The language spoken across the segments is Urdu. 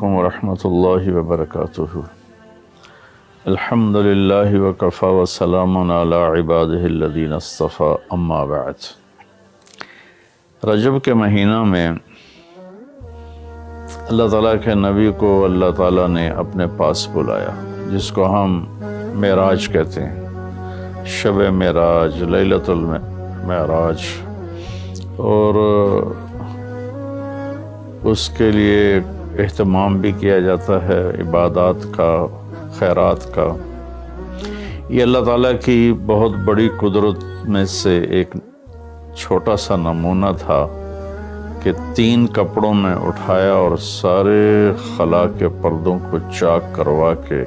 علیکم ورحمۃ اللہ وبرکاتہ۔ الحمد للہ وکفی وسلام علی عبادہ الذین اصطفیٰ، اما بعد۔ رجب کے مہینہ میں اللہ تعالیٰ کے نبی کو اللہ تعالیٰ نے اپنے پاس بلایا، جس کو ہم معراج کہتے ہیں، شب معراج، لیلۃ المعراج، اور اس کے لیے اہتمام بھی کیا جاتا ہے، عبادات کا، خیرات کا۔ یہ اللہ تعالیٰ کی بہت بڑی قدرت میں سے ایک چھوٹا سا نمونہ تھا کہ 3 کپڑوں میں اٹھایا اور سارے خلا کے پردوں کو چاک کروا کے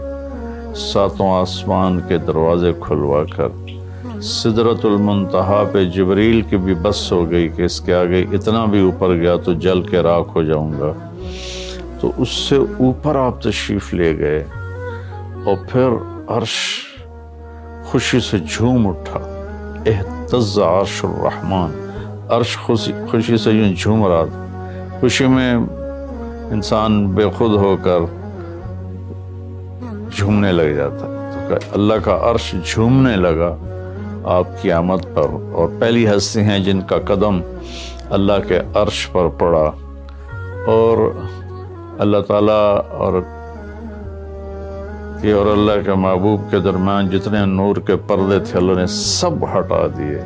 7 آسمان کے دروازے کھلوا کر سدرۃ المنتہا پہ جبریل کی بھی بس ہو گئی کہ اس کے آگے اتنا بھی اوپر گیا تو جل کے راکھ ہو جاؤں گا، تو اس سے اوپر آپ تشریف لے گئے، اور پھر عرش خوشی سے جھوم اٹھا، اہتز عرش الرحمن، عرش خوشی سے یوں جھوم رہا تھا۔ خوشی میں انسان بے خود ہو کر جھومنے لگ جاتا ہے، تو اللہ کا عرش جھومنے لگا آپ کی آمد پر، اور پہلی ہستی ہیں جن کا قدم اللہ کے عرش پر پڑا، اور اللہ تعالیٰ اور اللہ کے محبوب کے درمیان جتنے نور کے پردے تھے اللہ نے سب ہٹا دیے،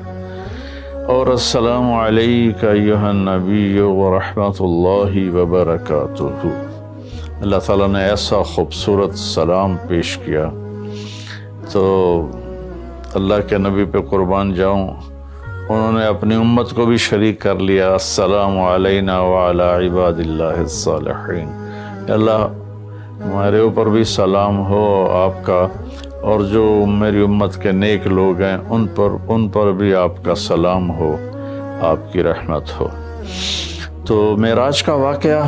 اور السلام علیک ایھا النبی ورحمۃ اللہ وبرکاتہ۔ اللہ تعالیٰ نے ایسا خوبصورت سلام پیش کیا، تو اللہ کے نبی پہ قربان جاؤں، انہوں نے اپنی امت کو بھی شریک کر لیا، السلام علینا وعلی عباد اللہ الصالحین، اللہ ہمارے اوپر بھی سلام ہو آپ کا، اور جو میری امت کے نیک لوگ ہیں ان پر بھی آپ کا سلام ہو، آپ کی رحمت ہو۔ تو معراج کا واقعہ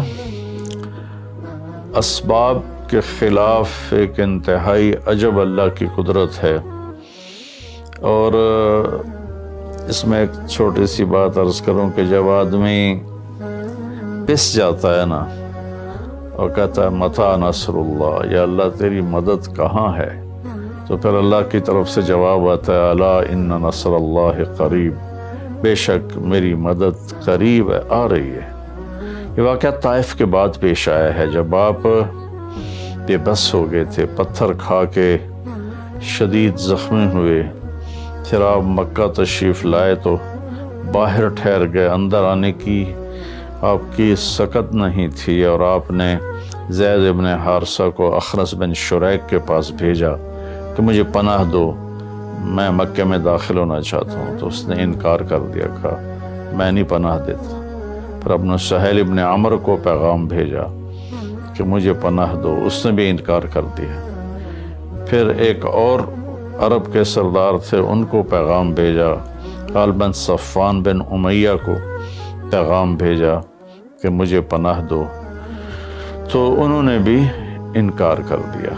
اسباب کے خلاف ایک انتہائی عجب اللہ کی قدرت ہے، اور اس میں ایک چھوٹی سی بات عرض کروں کہ جب آدمی پس جاتا ہے نا اور کہتا ہے متی نصر اللہ، یا اللہ تیری مدد کہاں ہے، تو پھر اللہ کی طرف سے جواب آتا ہے الا ان نصر اللہ قریب، بے شک میری مدد قریب ہے، آ رہی ہے۔ یہ واقعہ طائف کے بعد پیش آیا ہے، جب آپ بے بس ہو گئے تھے، پتھر کھا کے شدید زخمی ہوئے، پھر آپ مکہ تشریف لائے تو باہر ٹھہر گئے، اندر آنے کی آپ کی سکت نہیں تھی، اور آپ نے زید ابن حارثہ کو اخنس بن شریک کے پاس بھیجا کہ مجھے پناہ دو، میں مکہ میں داخل ہونا چاہتا ہوں، تو اس نے انکار کر دیا، کہا میں نہیں پناہ دیتا۔ پھر اپنے سہیل ابن عمر کو پیغام بھیجا کہ مجھے پناہ دو، اس نے بھی انکار کر دیا۔ پھر ایک اور عرب کے سردار تھے، ان کو پیغام بھیجا، غالباً صفوان بن امیہ کو پیغام بھیجا کہ مجھے پناہ دو، تو انہوں نے بھی انکار کر دیا۔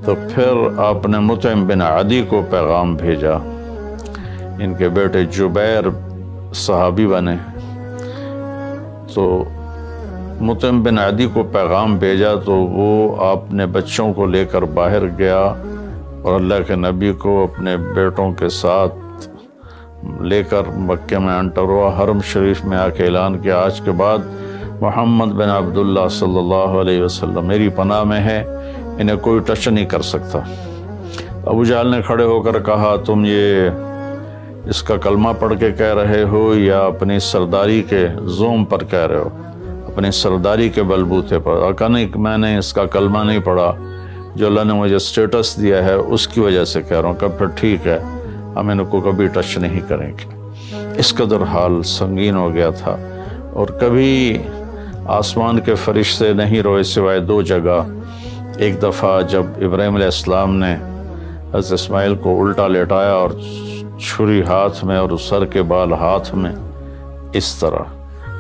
تو پھر آپ نے مطعم بن عدی کو پیغام بھیجا، ان کے بیٹے جبیر صحابی بنے، تو مطعم بن عدی کو پیغام بھیجا تو وہ آپ نے بچوں کو لے کر باہر گیا، اور اللہ کے نبی کو اپنے بیٹوں کے ساتھ لے کر مکہ میں انٹر ہوا، حرم شریف میں آ کے اعلان کیا آج کے بعد محمد بن عبداللہ صلی اللہ علیہ وسلم میری پناہ میں ہے، انہیں کوئی ٹچ نہیں کر سکتا۔ ابو جہل نے کھڑے ہو کر کہا تم یہ اس کا کلمہ پڑھ کے کہہ رہے ہو یا اپنی سرداری کے زوم پر کہہ رہے ہو، اپنی سرداری کے بلبوتے پر؟ اور کہا نہیں، میں نے اس کا کلمہ نہیں پڑھا، جو اللہ نے مجھے سٹیٹس دیا ہے اس کی وجہ سے کہہ رہا ہوں۔ کہ پھر ٹھیک ہے، ہم ان کو کبھی ٹچ نہیں کریں گے۔ اس قدر حال سنگین ہو گیا تھا، اور کبھی آسمان کے فرشتے نہیں روئے سوائے 2 جگہ۔ ایک دفعہ جب ابراہیم علیہ السلام نے حضرت اسماعیل کو الٹا لیٹایا اور چھری ہاتھ میں اور سر کے بال ہاتھ میں اس طرح،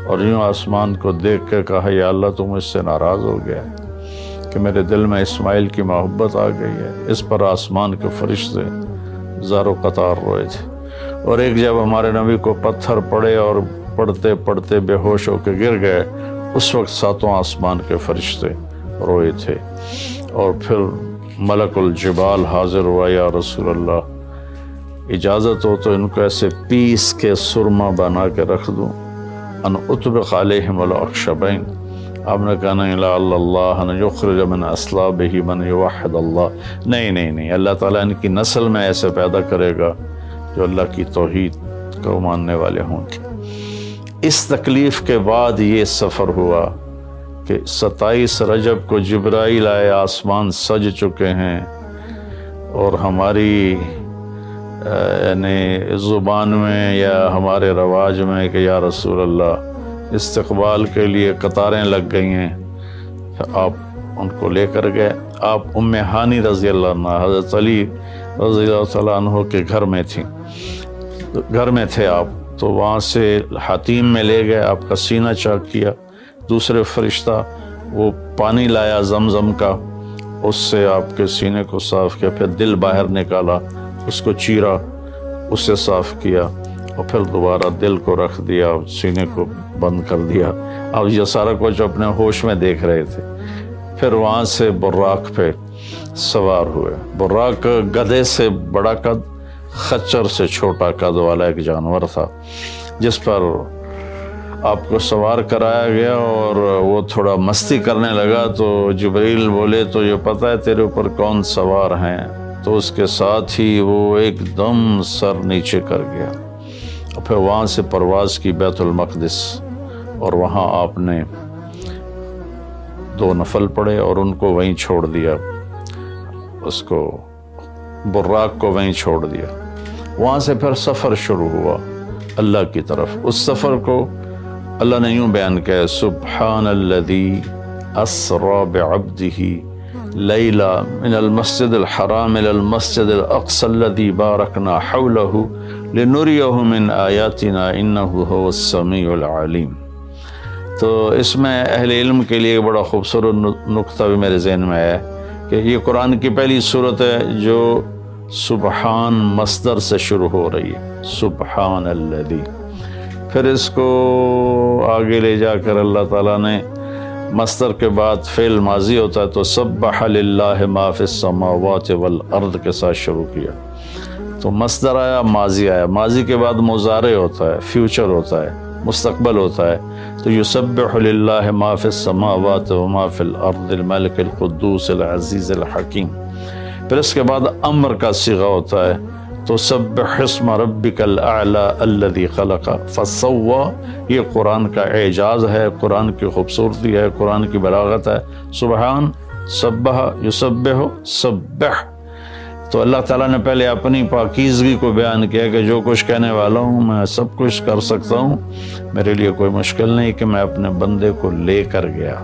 اور یوں آسمان کو دیکھ کے کہا یا اللہ تو مجھ سے ناراض ہو گیا ہے کہ میرے دل میں اسماعیل کی محبت آ گئی ہے۔ اس پر آسمان کے فرشتے زار و قطار روئے تھے۔ اور ایک جب ہمارے نبی کو پتھر پڑے اور پڑھتے پڑھتے بے ہوش ہو کے گر گئے، اس وقت ساتوں آسمان کے فرشتے روئے تھے، اور پھر ملک الجبال حاضر ہوا، یا رسول اللہ اجازت ہو تو ان کو ایسے پیس کے سرما بنا کے رکھ دوں، ان اطبق علیہم الاخشبین۔ آپ نے کہا نہیں، لا اللہ ان یخرج من اصلابہ من یوحد اللہ، نہیں، اللہ تعالیٰ ان کی نسل میں ایسے پیدا کرے گا جو اللہ کی توحید کو ماننے والے ہوں گے۔ اس تکلیف کے بعد یہ سفر ہوا کہ 27 رجب کو جبرائیل آئے، آسمان سج چکے ہیں، اور ہماری یعنی زبان میں یا ہمارے رواج میں کہ یا رسول اللہ استقبال کے لیے قطاریں لگ گئی ہیں، آپ ان کو لے کر گئے۔ آپ ام ہانی رضی اللہ عنہ، حضرت علی رضی اللہ تعالیٰ عنہ کے گھر میں تھے آپ، تو وہاں سے حتیم میں لے گئے، آپ کا سینہ چاک کیا، دوسرے فرشتہ وہ پانی لایا زمزم کا، اس سے آپ کے سینے کو صاف کیا، پھر دل باہر نکالا، اس کو چیرا، اسے صاف کیا، اور پھر دوبارہ دل کو رکھ دیا، سینے کو بند کر دیا۔ اب یہ سارا کچھ اپنے ہوش میں دیکھ رہے تھے۔ پھر وہاں سے براق پہ سوار ہوئے۔ براق گدھے سے بڑا قد، خچر سے چھوٹا قد والا ایک جانور تھا، جس پر آپ کو سوار کرایا گیا، اور وہ تھوڑا مستی کرنے لگا تو جبریل بولے تو یہ پتہ ہے تیرے اوپر کون سوار ہیں؟ تو اس کے ساتھ ہی وہ ایک دم سر نیچے کر گیا، اور پھر وہاں سے پرواز کی بیت المقدس، اور وہاں آپ نے 2 نفل پڑھے اور ان کو وہیں چھوڑ دیا، اس کو براق کو وہیں چھوڑ دیا۔ وہاں سے پھر سفر شروع ہوا اللہ کی طرف۔ اس سفر کو اللہ نے یوں بیان کیا، سبحان الذی اسری بعبدہ لیلا من المسجد الحرام الى المسجد الاقصى الذي باركنا حوله لنریہ من آیاتنا انہ هو السمیع العلیم۔ تو اس میں اہل علم کے لیے بڑا خوبصورت نقطہ بھی میرے ذہن میں ہے کہ یہ قرآن کی پہلی صورت ہے جو سبحان مصدر سے شروع ہو رہی ہے، سبحان الذی۔ پھر اس کو آگے لے جا کر اللہ تعالیٰ نے مصدر کے بعد فعل ماضی ہوتا ہے تو سبح للہ ما فی السماوات والارض کے ساتھ شروع کیا، تو مصدر آیا، ماضی آیا، ماضی کے بعد مضارع ہوتا ہے، فیوچر ہوتا ہے، مستقبل ہوتا ہے، تو یسبح للہ ما فی السماوات وما فی الارض الملک القدوس العزیز الحکیم۔ پھر اس کے بعد امر کا صیغہ ہوتا ہے تو سبح اسم ربک الاعلی الذی خلق فسوی۔ یہ قرآن کا اعجاز ہے، قرآن کی خوبصورتی ہے، قرآن کی بلاغت ہے۔ سبحان، سبح، یسبح، سبح۔ تو اللہ تعالیٰ نے پہلے اپنی پاکیزگی کو بیان کیا کہ جو کچھ کہنے والا ہوں میں سب کچھ کر سکتا ہوں، میرے لیے کوئی مشکل نہیں کہ میں اپنے بندے کو لے کر گیا۔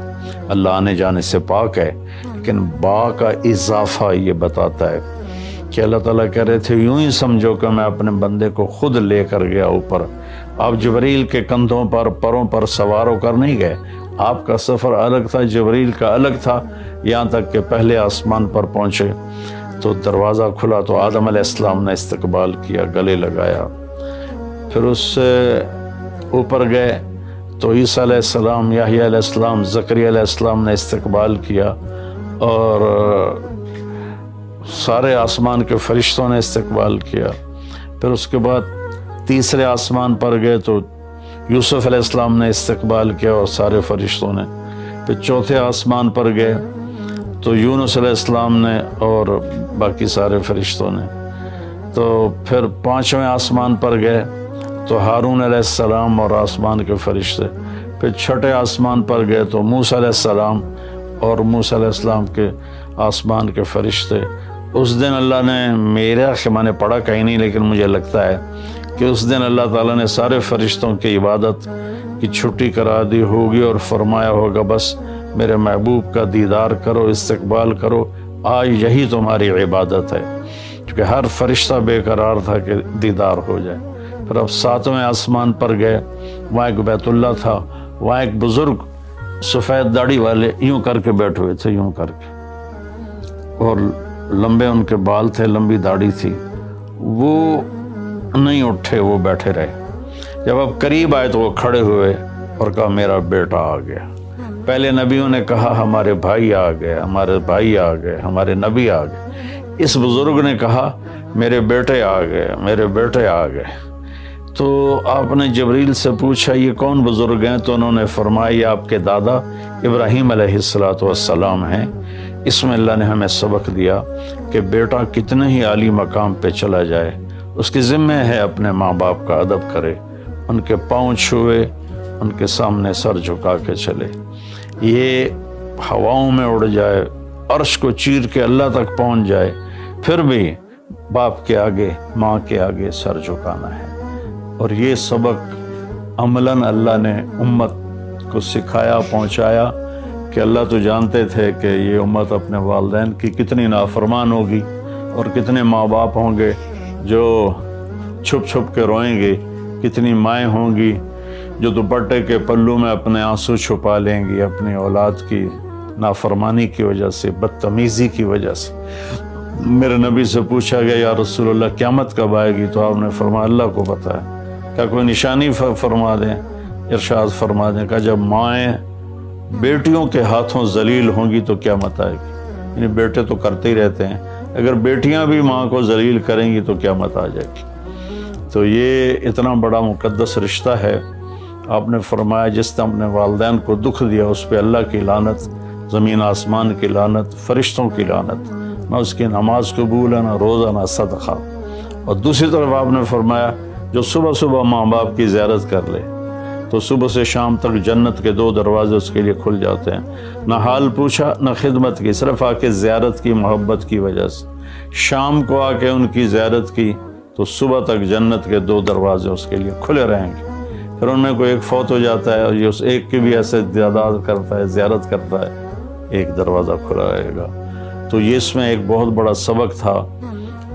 اللہ آنے جانے سے پاک ہے، لیکن با کا اضافہ یہ بتاتا ہے کہ اللہ تعالیٰ کہہ رہے تھے یوں ہی سمجھو کہ میں اپنے بندے کو خود لے کر گیا اوپر۔ آپ جبریل کے کندھوں پر، پروں پر سوار ہو کر نہیں گئے، آپ کا سفر الگ تھا، جبریل کا الگ تھا، یہاں تک کہ پہلے آسمان پر پہنچے تو دروازہ کھلا تو آدم علیہ السلام نے استقبال کیا، گلے لگایا۔ پھر اس سے اوپر گئے تو عیسیٰ علیہ السلام، یحییٰ علیہ السلام، زکریا علیہ السلام نے استقبال کیا، اور سارے آسمان کے فرشتوں نے استقبال کیا۔ پھر اس کے بعد تیسرے آسمان پر گئے تو یوسف علیہ السلام نے استقبال کیا اور سارے فرشتوں نے۔ پھر چوتھے آسمان پر گئے تو یونس علیہ السلام نے اور باقی سارے فرشتوں نے۔ تو پھر پانچویں آسمان پر گئے تو ہارون علیہ السلام اور آسمان کے فرشتے۔ پھر چھٹے آسمان پر گئے تو موسیٰ علیہ السلام اور موسیٰ علیہ السلام کے آسمان کے فرشتے۔ اس دن اللہ نے، میں نے پڑھا کہیں نہیں لیکن مجھے لگتا ہے کہ اس دن اللہ تعالیٰ نے سارے فرشتوں کی عبادت کی چھٹی کرا دی ہوگی اور فرمایا ہوگا بس میرے محبوب کا دیدار کرو، استقبال کرو، آج یہی تمہاری عبادت ہے، کیونکہ ہر فرشتہ بے قرار تھا کہ دیدار ہو جائے۔ پھر اب ساتویں آسمان پر گئے، وہاں ایک بیت اللہ تھا، وہاں ایک بزرگ سفید داڑھی والے یوں کر کے بیٹھے ہوئے تھے، یوں کر کے، اور لمبے ان کے بال تھے، لمبی داڑھی تھی، وہ نہیں اٹھے، وہ بیٹھے رہے۔ جب اب قریب آئے تو وہ کھڑے ہوئے اور کہا میرا بیٹا آ گیا۔ پہلے نبیوں نے کہا ہمارے بھائی آ گئے، ہمارے بھائی آ گئے، ہمارے نبی آ گئے۔ اس بزرگ نے کہا میرے بیٹے آ گئے، میرے بیٹے آ گئے۔ تو آپ نے جبریل سے پوچھا یہ کون بزرگ ہیں؟ تو انہوں نے فرمایا یہ آپ کے دادا ابراہیم علیہ السلام ہیں۔ اس میں اللہ نے ہمیں سبق دیا کہ بیٹا کتنے ہی عالی مقام پہ چلا جائے، اس کی ذمہ ہے اپنے ماں باپ کا ادب کرے، ان کے پاؤں چھوئے، ان کے سامنے سر جھکا کے چلے۔ یہ ہواؤں میں اڑ جائے، عرش کو چیر کے اللہ تک پہنچ جائے، پھر بھی باپ کے آگے، ماں کے آگے سر جھکانا ہے۔ اور یہ سبق عملاً اللہ نے امت کو سکھایا، پہنچایا کہ اللہ تو جانتے تھے کہ یہ امت اپنے والدین کی کتنی نافرمان ہوگی، اور کتنے ماں باپ ہوں گے جو چھپ چھپ کے روئیں گے، کتنی مائیں ہوں گی جو دوپٹے کے پلو میں اپنے آنسو چھپا لیں گی اپنی اولاد کی نافرمانی کی وجہ سے، بدتمیزی کی وجہ سے۔ میرے نبی سے پوچھا گیا یا رسول اللہ قیامت کب آئے گی؟ تو آپ نے فرمایا اللہ کو پتہ ہے، کیا کوئی نشانی فرما دیں؟ ارشاد فرما دیں کہ جب مائیں بیٹیوں کے ہاتھوں ذلیل ہوں گی تو قیامت آئے گی۔ یعنی بیٹے تو کرتے ہی رہتے ہیں، اگر بیٹیاں بھی ماں کو ذلیل کریں گی تو قیامت آ جائے گی۔ تو یہ اتنا بڑا مقدس رشتہ ہے۔ آپ نے فرمایا جس نے اپنے والدین کو دکھ دیا اس پہ اللہ کی لعنت، زمین آسمان کی لعنت، فرشتوں کی لعنت، نہ اس کی نماز قبول ہے، نہ روزہ، نہ صدقہ۔ اور دوسری طرف آپ نے فرمایا جو صبح صبح ماں باپ کی زیارت کر لے تو صبح سے شام تک جنت کے 2 دروازے اس کے لیے کھل جاتے ہیں۔ نہ حال پوچھا نہ خدمت کی، صرف آ کے زیارت کی محبت کی وجہ سے۔ شام کو آ کے ان کی زیارت کی تو صبح تک جنت کے 2 دروازے اس کے لیے کھلے رہیں گے۔ پھر ان میں کوئی ایک فوت ہو جاتا ہے اور یہ اس ایک کی بھی ایسے تعداد کرتا ہے، زیارت کرتا ہے، ایک دروازہ کھلا رہے گا۔ تو یہ اس میں ایک بہت بڑا سبق تھا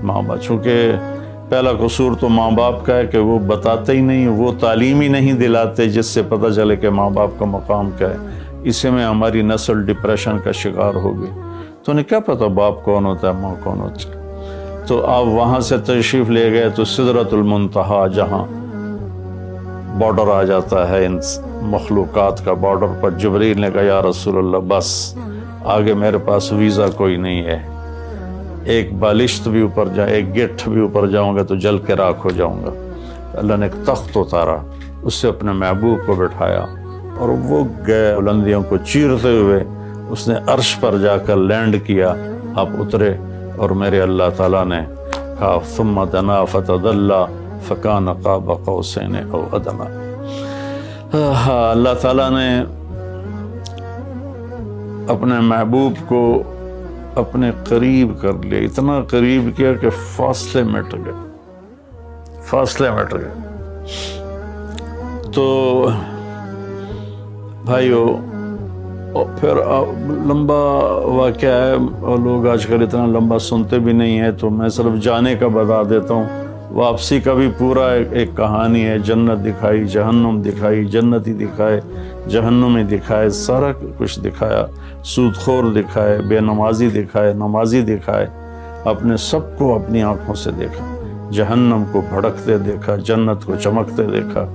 ماں باپ، چونکہ پہلا قصور تو ماں باپ کا ہے کہ وہ بتاتے ہی نہیں، وہ تعلیم ہی نہیں دلاتے جس سے پتہ چلے کہ ماں باپ کا مقام کیا ہے۔ اسی میں ہماری نسل ڈپریشن کا شکار ہو گئی۔ تو انہیں کیا پتہ باپ کون ہوتا ہے، ماں کون ہوتی ہے۔ تو آپ وہاں سے تشریف لے گئے تو سدرۃ المنتہا، جہاں بارڈر آ جاتا ہے ان مخلوقات کا، بارڈر پر جبریل نے کہا یا رسول اللہ بس آگے میرے پاس ویزا کوئی نہیں ہے، ایک بالشت بھی اوپر جائے، ایک گٹھ بھی اوپر جاؤں گا تو جل کے راکھ ہو جاؤں گا۔ اللہ نے ایک تخت اتارا، اس سے اپنے محبوب کو بٹھایا اور وہ گئے بلندیوں کو چیرتے ہوئے، اس نے عرش پر جا کر لینڈ کیا، آپ اترے اور میرے اللہ تعالیٰ نے کہا ثم دنا فتدلی فکان قاب قوسین او ادنی۔ اللہ تعالیٰ نے اپنے محبوب کو اپنے قریب کر لیا، اتنا قریب کیا کہ فاصلے مٹ گئے، فاصلے مٹ گئے۔ تو بھائیو پھر لمبا واقعہ ہے، اور لوگ آج کل اتنا لمبا سنتے بھی نہیں ہیں، تو میں صرف جانے کا بتا دیتا ہوں۔ واپسی کا بھی پورا ایک کہانی ہے، جنت دکھائی، جہنم دکھائی، جنتی دکھائے، جہنمی دکھائے، سارا کچھ دکھایا، سود خور دکھائے، بے نمازی دکھائے، نمازی دکھائے، اپنے سب کو اپنی آنکھوں سے دیکھا، جہنم کو بھڑکتے دیکھا، جنت کو چمکتے دیکھا،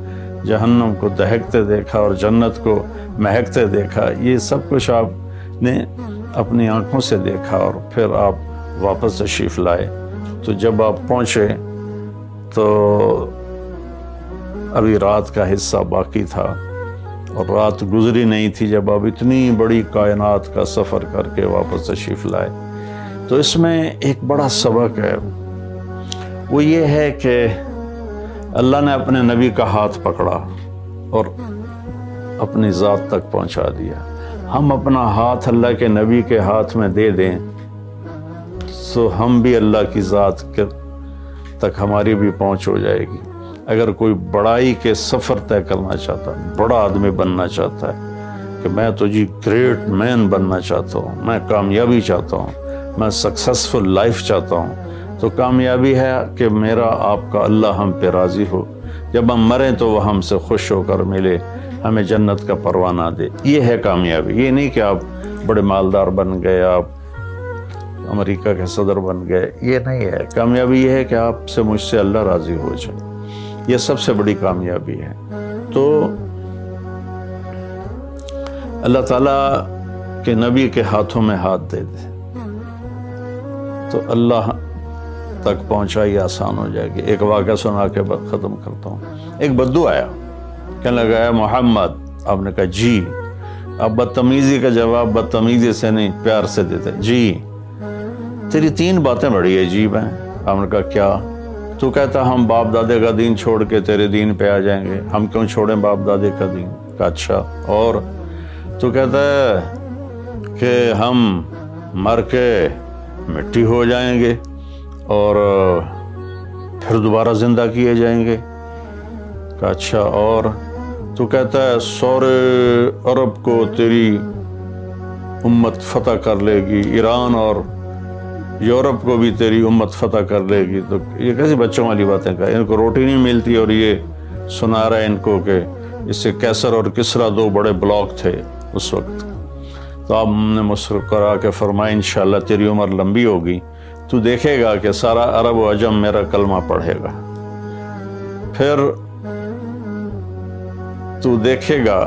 جہنم کو دہکتے دیکھا اور جنت کو مہکتے دیکھا۔ یہ سب کچھ آپ نے اپنی آنکھوں سے دیکھا اور پھر آپ واپس تشریف لائے۔ تو جب آپ پہنچے تو ابھی رات کا حصہ باقی تھا اور رات گزری نہیں تھی جب آپ اتنی بڑی کائنات کا سفر کر کے واپس تشریف لائے۔ تو اس میں ایک بڑا سبق ہے، وہ یہ ہے کہ اللہ نے اپنے نبی کا ہاتھ پکڑا اور اپنی ذات تک پہنچا دیا۔ ہم اپنا ہاتھ اللہ کے نبی کے ہاتھ میں دے دیں تو ہم بھی اللہ کی ذات تک ہماری بھی پہنچ ہو جائے گی۔ اگر کوئی بڑائی کے سفر طے کرنا چاہتا ہے، بڑا آدمی بننا چاہتا ہے کہ میں تو جی گریٹ مین بننا چاہتا ہوں، میں کامیابی چاہتا ہوں، میں سکسیسفل لائف چاہتا ہوں، تو کامیابی ہے کہ میرا آپ کا اللہ ہم پہ راضی ہو، جب ہم مریں تو وہ ہم سے خوش ہو کر ملے، ہمیں جنت کا پروانہ دے۔ یہ ہے کامیابی۔ یہ نہیں کہ آپ بڑے مالدار بن گئے، آپ امریکہ کے صدر بن گئے، یہ نہیں ہے۔ کامیابی یہ ہے کہ آپ سے مجھ سے اللہ راضی ہو جائے، یہ سب سے بڑی کامیابی ہے۔ تو اللہ تعالیٰ کے نبی کے ہاتھوں میں ہاتھ دے دے تو اللہ تک پہنچائی آسان ہو جائے گی۔ ایک واقعہ سنا کے ختم کرتا ہوں۔ ایک بدو آیا، کہنے لگا ہے محمد، آپ نے کہا جی۔ اب بدتمیزی کا جواب بدتمیزی سے نہیں، پیار سے دیتے، جی تیری 3 باتیں بڑی عجیب ہیں۔ آپ نے کہا کیا؟ تو کہتا ہم باپ دادے کا دین چھوڑ کے تیرے دین پہ آ جائیں گے، ہم کیوں چھوڑیں باپ دادے کا دین؟ کہا اچھا، اور؟ تو کہتا ہے کہ ہم مر کے مٹی ہو جائیں گے اور پھر دوبارہ زندہ کیے جائیں گے۔ کہا اچھا، اور؟ تو کہتا ہے سورے عرب کو تیری امت فتح کر لے گی، ایران اور یورپ کو بھی تیری امت فتح کر لے گی۔ تو یہ کیسی بچوں والی باتیں کہا، ان کو روٹی نہیں ملتی اور یہ سنا رہا ہے ان کو کہ اس سے کیسر اور کسرا 2 بڑے بلاک تھے اس وقت۔ تو آپ نے مسکرا کے فرمایا انشاءاللہ تیری عمر لمبی ہوگی، تو دیکھے گا کہ سارا عرب و عجم میرا کلمہ پڑھے گا، پھر تو دیکھے گا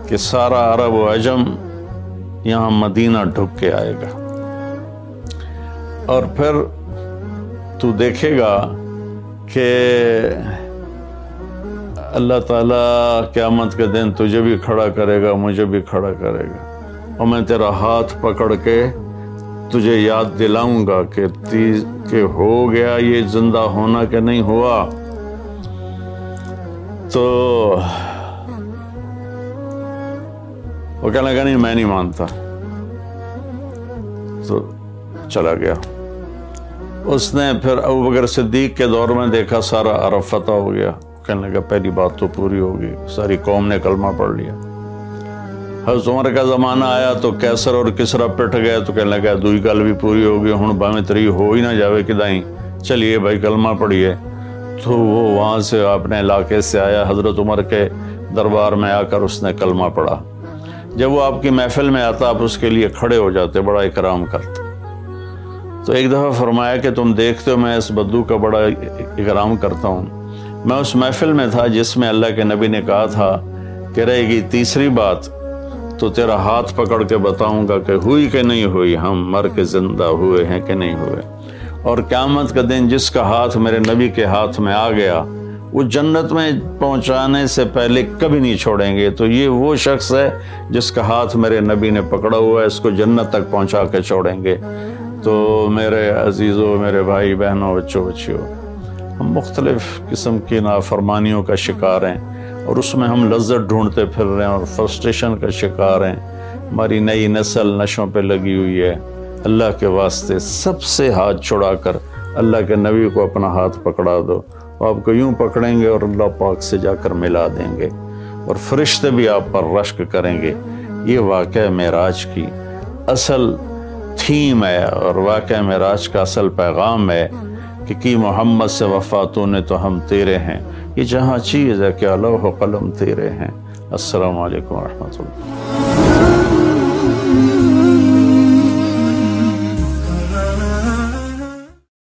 کہ سارا عرب و عجم یہاں مدینہ ڈھک کے آئے گا، اور پھر تو دیکھے گا کہ اللہ تعالیٰ قیامت کے دن تجھے بھی کھڑا کرے گا، مجھے بھی کھڑا کرے گا، اور میں تیرا ہاتھ پکڑ کے تجھے یاد دلاؤں گا کہ ہو گیا یہ زندہ ہونا کہ نہیں ہوا۔ تو وہ کہنے لگا نہیں میں نہیں مانتا، تو چلا گیا۔ اس نے پھر ابوبکر صدیق کے دور میں دیکھا سارا عرب فتح ہو گیا، کہنے لگا پہلی بات تو پوری ہوگی، ساری قوم نے کلمہ پڑھ لیا۔ حضرت عمر کا زمانہ آیا تو کیسر اور کسرا پٹ گیا، تو کہنے لگا دوئی گل بھی پوری ہوگی، ہن باویں تری ہو ہی نہ جاوے کدائیں، چلیے بھائی کلمہ پڑھیے۔ تو وہ وہاں سے اپنے علاقے سے آیا، حضرت عمر کے دربار میں آ کر اس نے کلمہ پڑھا۔ جب وہ آپ کی محفل میں آتا آپ اس کے لیے کھڑے ہو جاتے، بڑا اکرام کرتے۔ تو ایک دفعہ فرمایا کہ تم دیکھتے ہو میں اس بدو کا بڑا اکرام کرتا ہوں، میں اس محفل میں تھا جس میں اللہ کے نبی نے کہا تھا کہ رہے گی تیسری بات تو تیرا ہاتھ پکڑ کے بتاؤں گا کہ ہوئی کہ نہیں ہوئی، ہم مر کے زندہ ہوئے ہیں کہ نہیں ہوئے، اور قیامت کا دن جس کا ہاتھ میرے نبی کے ہاتھ میں آ گیا وہ جنت میں پہنچانے سے پہلے کبھی نہیں چھوڑیں گے۔ تو یہ وہ شخص ہے جس کا ہاتھ میرے نبی نے پکڑا ہوا ہے، اس کو جنت تک پہنچا کے چھوڑیں گے۔ تو میرے عزیزوں، میرے بھائی بہنوں، بچوں بچیوں، ہم مختلف قسم کی نافرمانیوں کا شکار ہیں اور اس میں ہم لذت ڈھونڈتے پھر رہے ہیں اور فرسٹریشن کا شکار ہیں۔ ہماری نئی نسل نشوں پہ لگی ہوئی ہے۔ اللہ کے واسطے سب سے ہاتھ چھڑا کر اللہ کے نبی کو اپنا ہاتھ پکڑا دو، آپ کو یوں پکڑیں گے اور اللہ پاک سے جا کر ملا دیں گے، اور فرشتے بھی آپ پر رشک کریں گے۔ یہ واقعہ معراج کی اصل تھیم ہے اور واقعہ معراج کا اصل پیغام ہے کہ کی محمد سے وفاتوں نے تو ہم تیرے ہیں، یہ جہاں چیز ہے کہ لوح و قلم تیرے ہیں۔ السلام علیکم ورحمۃ اللہ۔